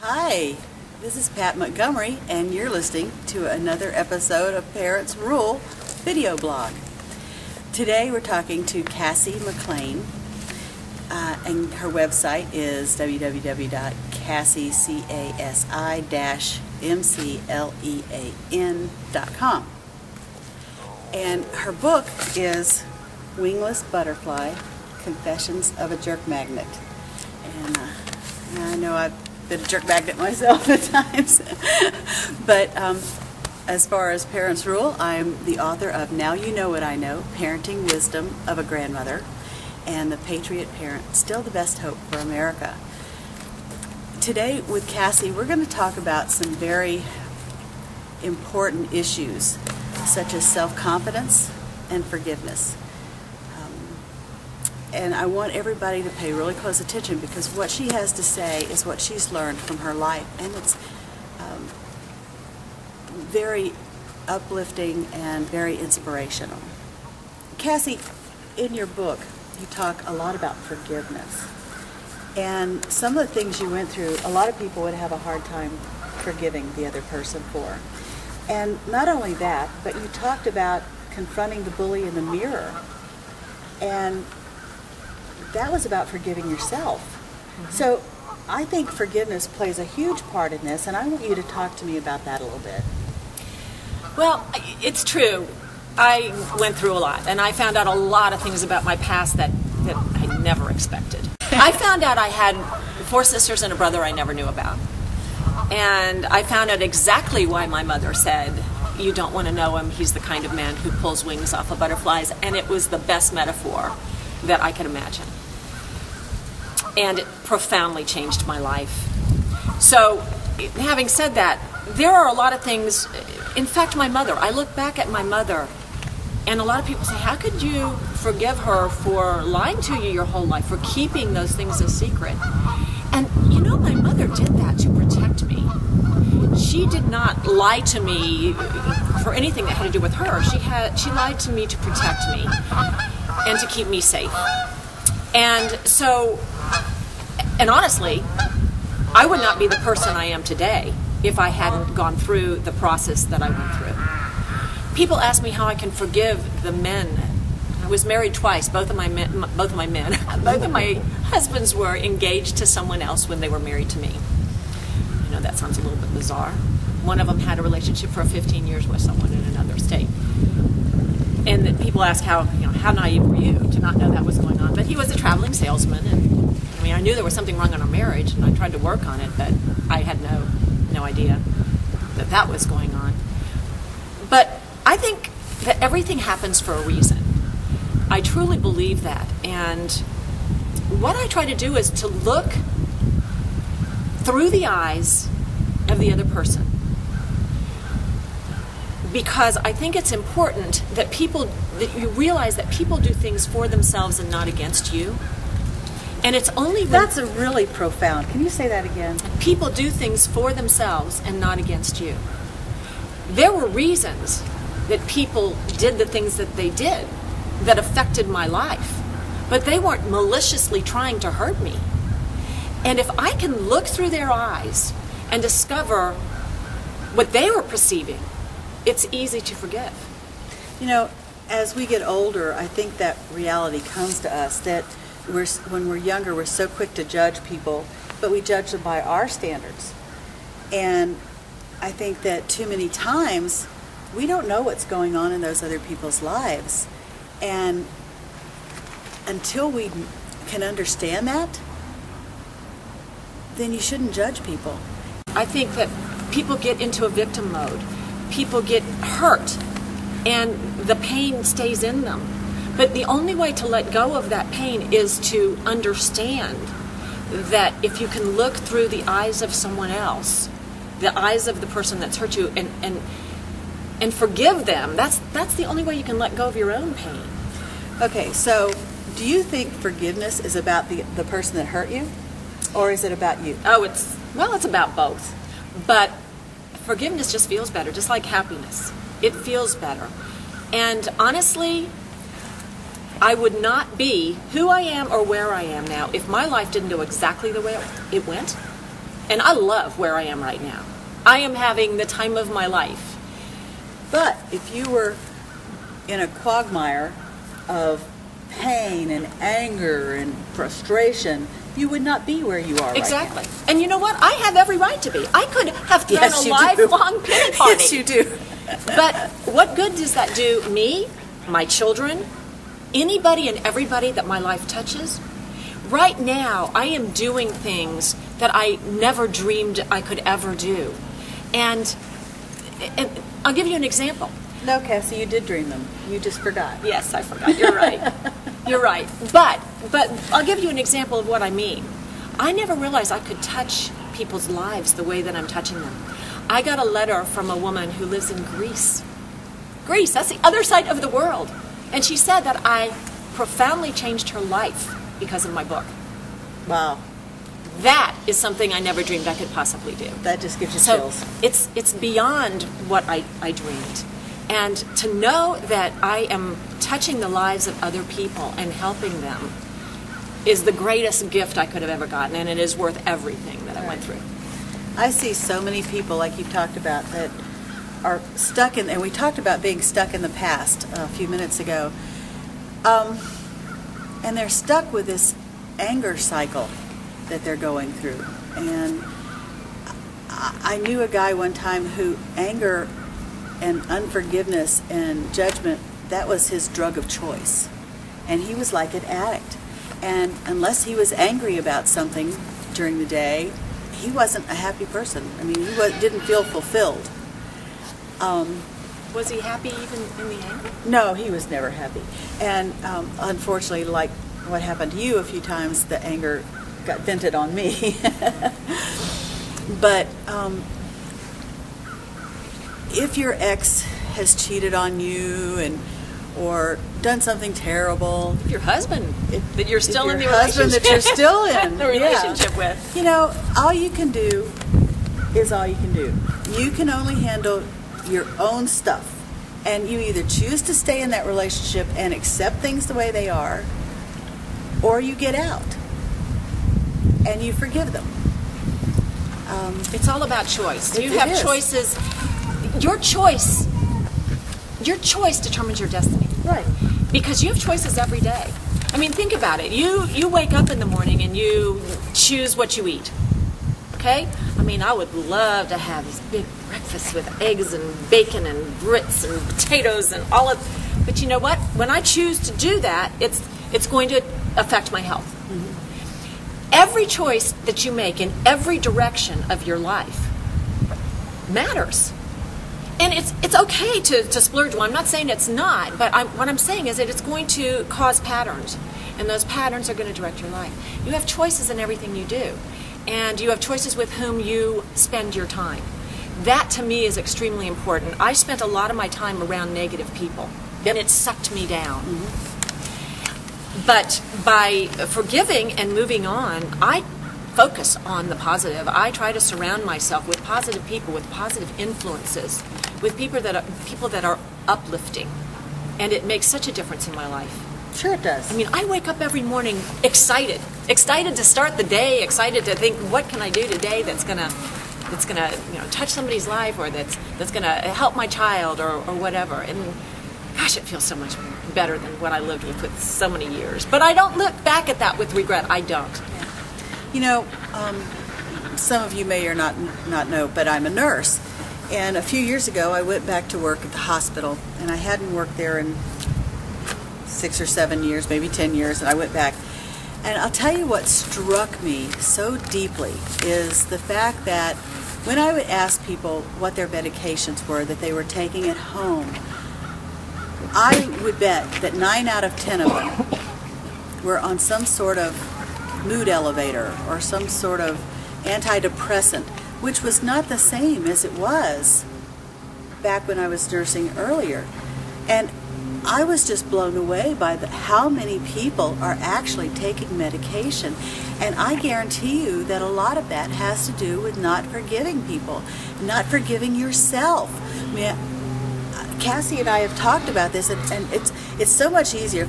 Hi, this is Pat Montgomery, and you're listening to another episode of Parents Rule video blog. Today we're talking to Casi McLean, and her website is www.casi-mclean.com. And her book is Wingless Butterfly, Confessions of a Jerk Magnet. And I know I've been a jerk magnet myself at times. But as far as Parents Rule, I'm the author of Now You Know What I Know, Parenting Wisdom of a Grandmother, and The Patriot Parent, Still the Best Hope for America. Today with Casi, we're going to talk about some very important issues, such as self-confidence and forgiveness. And I want everybody to pay really close attention, because what she has to say is what she's learned from her life, and it's very uplifting and very inspirational. Casi, in your book, you talk a lot about forgiveness. And some of the things you went through, a lot of people would have a hard time forgiving the other person for. And not only that, but you talked about confronting the bully in the mirror. And that was about forgiving yourself. Mm-hmm. So I think forgiveness plays a huge part in this, and I want you to talk to me about that a little bit. Well, it's true. I went through a lot, and I found out a lot of things about my past that I never expected. I found out I had 4 sisters and a brother I never knew about. And I found out exactly why my mother said, "You don't want to know him, he's the kind of man who pulls wings off of butterflies," and it was the best metaphor that I could imagine. And it profoundly changed my life. So, having said that, there are a lot of things. In fact, my mother, I look back at my mother, and a lot of people say, how could you forgive her for lying to you your whole life, for keeping those things a secret? And you know, my mother did that to protect me. She did not lie to me for anything that had to do with her. She lied to me to protect me and to keep me safe. And so, and honestly, I would not be the person I am today if I hadn't gone through the process that I went through. People ask me how I can forgive the men. I was married twice. Both of my husbands were engaged to someone else when they were married to me. I know that sounds a little bit bizarre. One of them had a relationship for 15 years with someone in another state. And then people ask how naive were you to not know that was going on. But he was a traveling salesman, and I knew there was something wrong in our marriage, and I tried to work on it, but I had no idea that was going on. But I think that everything happens for a reason. I truly believe that. And what I try to do is to look through the eyes of the other person, because I think it's important that you realize that people do things for themselves and not against you. And it's only when That's a really profound. Can you say that again? People do things for themselves and not against you. There were reasons that people did the things that they did that affected my life, but they weren't maliciously trying to hurt me. And if I can look through their eyes and discover what they were perceiving, it's easy to forgive. You know, as we get older, I think that reality comes to us that when we're younger, we're so quick to judge people, but we judge them by our standards. And I think that too many times we don't know what's going on in those other people's lives. And until we can understand that, then you shouldn't judge people. I think that people get into a victim mode. People get hurt, and the pain stays in them. But the only way to let go of that pain is to understand that if you can look through the eyes of someone else, the eyes of the person that's hurt you, and forgive them, that's the only way you can let go of your own pain. Okay, so do you think forgiveness is about the person that hurt you, or is it about you? Oh, it's about both. But forgiveness just feels better, just like happiness. It feels better. And honestly, I would not be who I am or where I am now if my life didn't go exactly the way it went. And I love where I am right now. I am having the time of my life. But if you were in a quagmire of pain and anger and frustration, you would not be where you are Exactly. right now. And you know what? I have every right to be. I could have thrown Yes, a you lifelong pity party. Yes, you do. But what good does that do me, my children, anybody and everybody that my life touches? Right now, I am doing things that I never dreamed I could ever do. And I'll give you an example. No, Cassie, you did dream them. You just forgot. Yes, I forgot. You're right. You're right. But I'll give you an example of what I mean. I never realized I could touch people's lives the way that I'm touching them. I got a letter from a woman who lives in Greece. Greece, that's the other side of the world. And she said that I profoundly changed her life because of my book. Wow. That is something I never dreamed I could possibly do. That just gives you So chills. it's beyond what I dreamed. And to know that I am touching the lives of other people and helping them is the greatest gift I could have ever gotten, and it is worth everything that I went through. I see so many people, like you talked about, that are stuck in, and we talked about being stuck in the past a few minutes ago, and they're stuck with this anger cycle that they're going through. And I knew a guy one time who anger and unforgiveness and judgment, that was his drug of choice. And he was like an addict. And unless he was angry about something during the day, he wasn't a happy person. I mean, he didn't feel fulfilled. Was he happy even in the anger? No, he was never happy. And unfortunately, like what happened to you a few times, the anger got vented on me. But if your ex has cheated on you or done something terrible, If your husband that you're still in the your husband relationship, that you're still in the relationship with. You know, all you can do is all you can do. You can only handle your own stuff. And you either choose to stay in that relationship and accept things the way they are, or you get out and you forgive them. It's all about choice. You It have is. choices. Your choice determines your destiny. Right. Because you have choices every day. I mean, think about it. You wake up in the morning and you choose what you eat. Okay? I mean, I would love to have these big breakfasts with eggs and bacon and grits and potatoes and all of. But you know what? When I choose to do that, it's going to affect my health. Mm-hmm. Every choice that you make in every direction of your life matters. And it's okay to splurge. Well, I'm not saying it's not, but what I'm saying is that it's going to cause patterns. And those patterns are going to direct your life. You have choices in everything you do. And you have choices with whom you spend your time. That, to me, is extremely important. I spent a lot of my time around negative people, and it sucked me down. Mm-hmm. But by forgiving and moving on, I focus on the positive. I try to surround myself with positive people, with positive influences, with people that are uplifting. And it makes such a difference in my life. Sure it does. I mean, I wake up every morning excited to start the day, excited to think, what can I do today that's gonna touch somebody's life, or that's gonna help my child, or whatever. And gosh, it feels so much better than what I lived with so many years. But I don't look back at that with regret. I don't. Yeah. You know, some of you may or not know, but I'm a nurse. And a few years ago, I went back to work at the hospital, and I hadn't worked there in 6 or 7 years, maybe 10 years, and I went back. And I'll tell you what struck me so deeply is the fact that when I would ask people what their medications were that they were taking at home, I would bet that 9 out of 10 of them were on some sort of mood elevator or some sort of antidepressant, which was not the same as it was back when I was nursing earlier. And I was just blown away by how many people are actually taking medication. And I guarantee you that a lot of that has to do with not forgiving people, not forgiving yourself. I mean, Cassie and I have talked about this, and it's so much easier.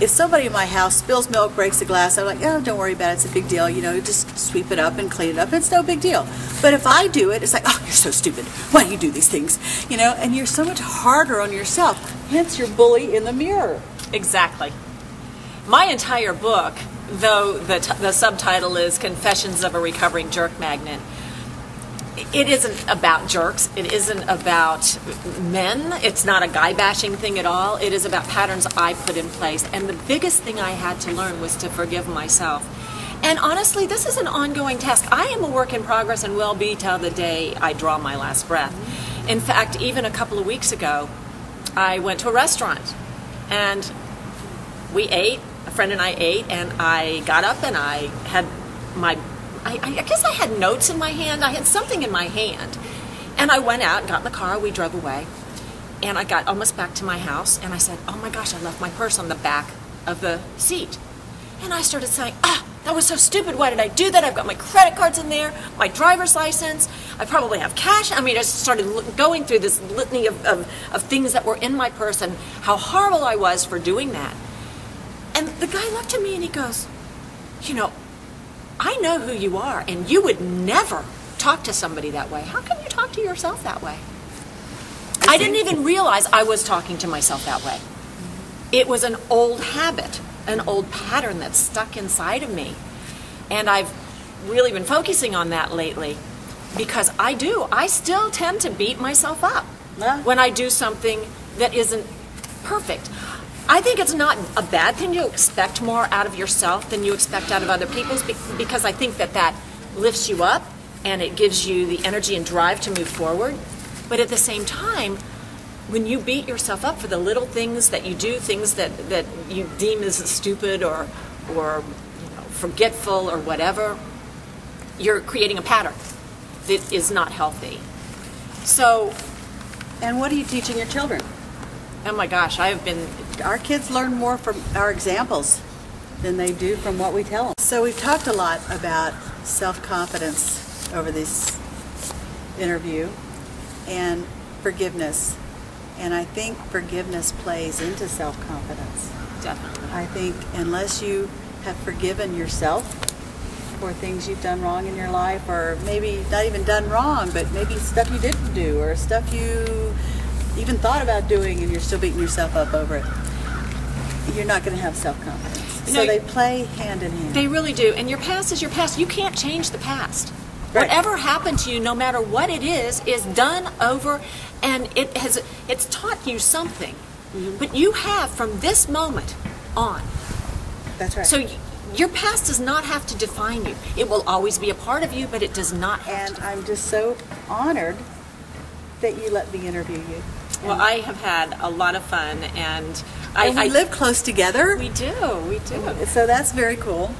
if somebody in my house spills milk, breaks a glass, I'm like, oh, don't worry about it, it's a big deal, you know, just sweep it up and clean it up, it's no big deal. But if I do it, it's like, oh, you're so stupid, why do you do these things? You know, and you're so much harder on yourself, hence your bully in the mirror. Exactly. My entire book, though the subtitle is Confessions of a Recovering Jerk Magnet, it isn't about jerks. It isn't about men. It's not a guy-bashing thing at all. It is about patterns I put in place. And the biggest thing I had to learn was to forgive myself. And honestly, this is an ongoing task. I am a work in progress and will be till the day I draw my last breath. In fact, even a couple of weeks ago, I went to a restaurant and we ate. A friend and I ate, and I got up and I had I guess I had notes in my hand. I had something in my hand. And I went out, got in the car, we drove away. And I got almost back to my house, and I said, oh my gosh, I left my purse on the back of the seat. And I started saying, that was so stupid. Why did I do that? I've got my credit cards in there, my driver's license. I probably have cash. I mean, I started going through this litany of things that were in my purse and how horrible I was for doing that. And the guy looked at me and he goes, you know, I know who you are, and you would never talk to somebody that way. How can you talk to yourself that way? I didn't even realize I was talking to myself that way. It was an old habit, an old pattern that's stuck inside of me. And I've really been focusing on that lately because I still tend to beat myself up when I do something that isn't perfect. I think it's not a bad thing to expect more out of yourself than you expect out of other people, because I think that lifts you up and it gives you the energy and drive to move forward. But at the same time, when you beat yourself up for the little things that you do, things that you deem as stupid or you know, forgetful or whatever, you're creating a pattern that is not healthy. So, and what are you teaching your children? Oh my gosh, our kids learn more from our examples than they do from what we tell them. So we've talked a lot about self-confidence over this interview and forgiveness. And I think forgiveness plays into self-confidence. Definitely. I think unless you have forgiven yourself for things you've done wrong in your life, or maybe not even done wrong, but maybe stuff you didn't do, or stuff you even thought about doing and you're still beating yourself up over it, you're not going to have self-confidence. So they play hand in hand. They really do. And your past is your past. You can't change the past. Right. Whatever happened to you, no matter what it is done over, and it's taught you something. Mm-hmm. But you have from this moment on. That's right. So your past does not have to define you. It will always be a part of you, but it does not have to. And I'm just so honored that you let me interview you. Well, I have had a lot of fun, and we live close together. We do. So that's very cool.